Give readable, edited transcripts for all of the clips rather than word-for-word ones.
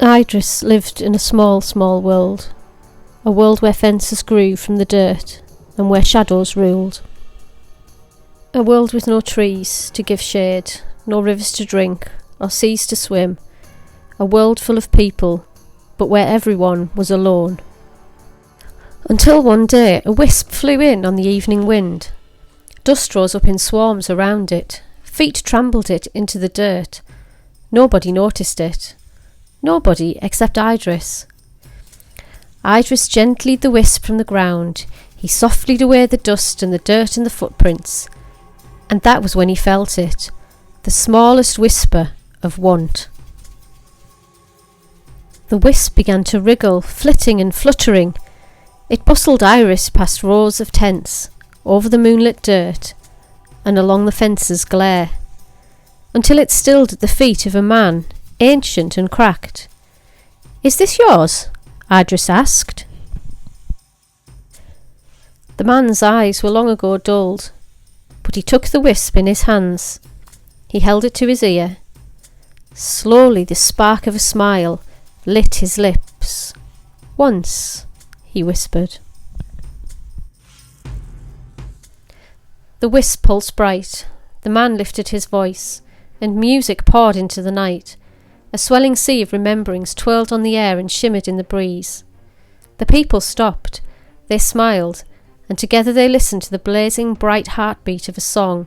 Idris lived in a small, small world. A world where fences grew from the dirt and where shadows ruled. A world with no trees to give shade, no rivers to drink, or seas to swim. A world full of people, but where everyone was alone. Until one day a wisp flew in on the evening wind. Dust rose up in swarms around it. Feet trampled it into the dirt. Nobody noticed it. Nobody except Idris. Idris gently the wisp from the ground. He softly away the dust and the dirt and the footprints. And that was when he felt it, the smallest whisper of want. The wisp began to wriggle, flitting and fluttering. It bustled Iris past rows of tents, over the moonlit dirt, and along the fences' glare, until it stilled at the feet of a man, ancient and cracked. "Is this yours?" Idris asked. The man's eyes were long ago dulled, but he took the wisp in his hands. He held it to his ear. Slowly the spark of a smile lit his lips. "Once," he whispered. The wisp pulsed bright. The man lifted his voice, and music poured into the night. A swelling sea of rememberings twirled on the air and shimmered in the breeze. The people stopped. They smiled, and together they listened to the blazing, bright heartbeat of a song.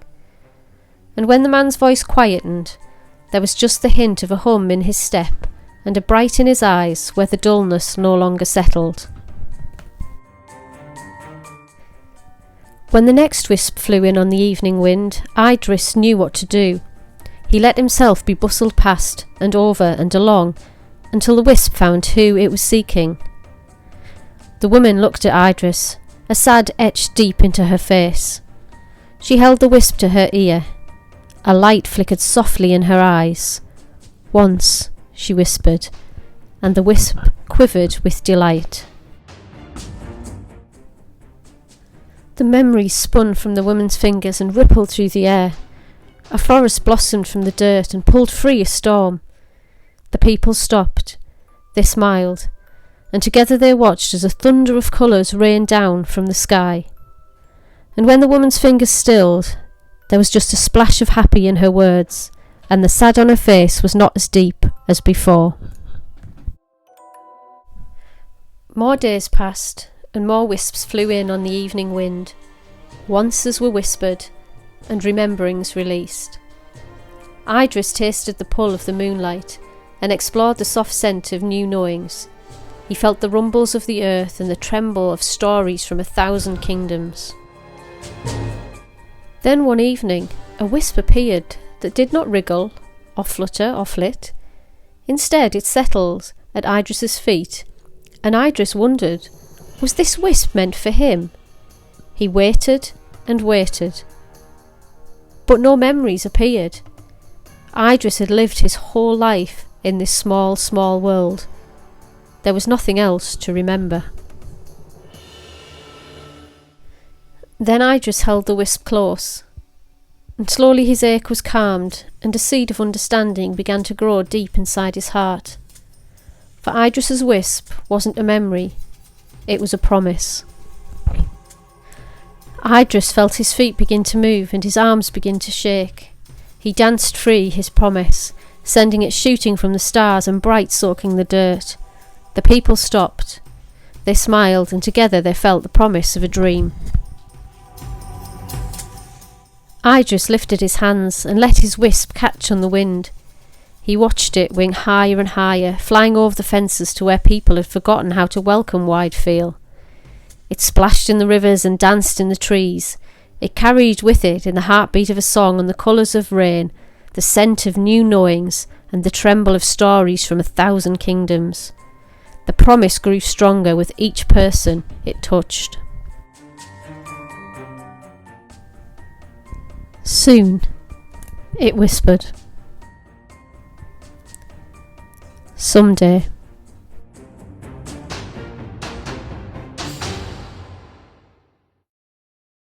And when the man's voice quietened, there was just the hint of a hum in his step, and a bright in his eyes where the dullness no longer settled. When the next wisp flew in on the evening wind, Idris knew what to do. He let himself be bustled past and over and along until the wisp found who it was seeking. The woman looked at Idris, a sad etched deep into her face. She held the wisp to her ear. A light flickered softly in her eyes. "Once," she whispered, and the wisp quivered with delight. The memories spun from the woman's fingers and rippled through the air. A forest blossomed from the dirt and pulled free a storm. The people stopped. They smiled, and together they watched as a thunder of colours rained down from the sky. And when the woman's fingers stilled, there was just a splash of happy in her words, and the sad on her face was not as deep as before. More days passed, and more wisps flew in on the evening wind. Onces were whispered, and rememberings released. Idris tasted the pull of the moonlight, and explored the soft scent of new knowings. He felt the rumbles of the earth and the tremble of stories from 1,000 kingdoms. Then one evening, a wisp appeared that did not wriggle, or flutter, or flit. Instead, it settled at Idris's feet, and Idris wondered, was this wisp meant for him? He waited and waited, but no memories appeared. Idris had lived his whole life in this small, small world. There was nothing else to remember. Then Idris held the wisp close, and slowly his ache was calmed, and a seed of understanding began to grow deep inside his heart. For Idris's wisp wasn't a memory, it was a promise. Idris felt his feet begin to move and his arms begin to shake. He danced free his promise, sending it shooting from the stars and bright soaking the dirt. The people stopped. They smiled, and together they felt the promise of a dream. Idris lifted his hands and let his wisp catch on the wind. He watched it wing higher and higher, flying over the fences to where people had forgotten how to welcome Widefield. It splashed in the rivers and danced in the trees. It carried with it, in the heartbeat of a song and the colours of rain, the scent of new knowings and the tremble of stories from 1,000 kingdoms. The promise grew stronger with each person it touched. "Soon," it whispered. "Someday."